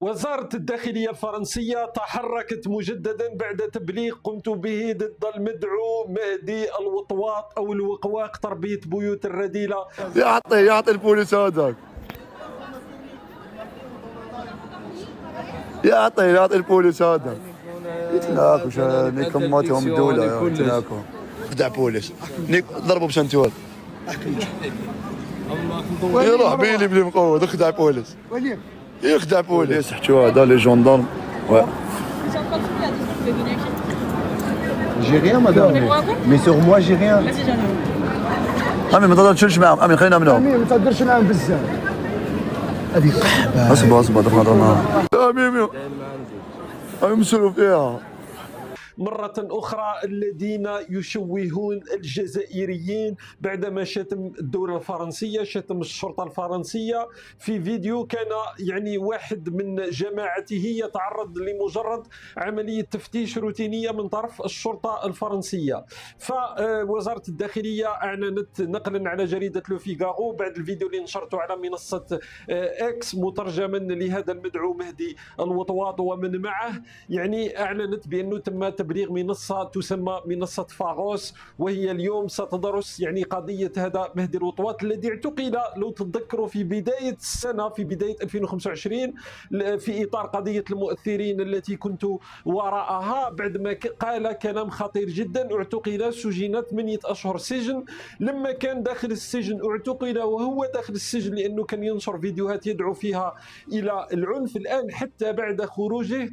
وزارة الداخلية الفرنسية تحركت مجددا بعد تبليغ قمت به ضد المدعو مهدي الوطواط أو الوقواق تربية بيوت الرذيلة. يعطي البوليس هذاك، يعطي البوليس هذا يتلاك وش نيكماتهم الدولة يتلاكوا. خدع بوليس ضربوا بسنتوال يروح بيلي بلي مقود خدع بوليس يخدع بوليس. حكوا هذا لي جوندارم. J'ai rien, madame. Mais sur moi, j'ai rien. امين ما تهضرش معاهم، امين خلينا منهم. امين ما تهضرش معاهم بزاف. هذيك اصبر نهضر معاهم. امين مسولوا فيها. مرة أخرى الذين يشوهون الجزائريين بعدما شتم الدولة الفرنسية، شتم الشرطة الفرنسية في فيديو كان يعني واحد من جماعته يتعرض لمجرد عملية تفتيش روتينية من طرف الشرطة الفرنسية. فوزارة الداخلية أعلنت نقلا على جريدة لو فيغارو بعد الفيديو اللي نشرته على منصة إكس مترجما لهذا المدعو مهدي الوطواط ومن معه، يعني أعلنت بأنه تم تبليغ منصة تسمى منصة فاغوس، وهي اليوم ستدرس يعني قضية هذا مهدي الوطواط الذي اعتقل لو تتذكروا في بداية السنة، في بداية 2025 في إطار قضية المؤثرين التي كنت وراءها، بعدما قال كلام خطير جدا. اعتقل، سجن 8 أشهر سجن. لما كان داخل السجن اعتقل وهو داخل السجن لأنه كان ينشر فيديوهات يدعو فيها إلى العنف. الآن حتى بعد خروجه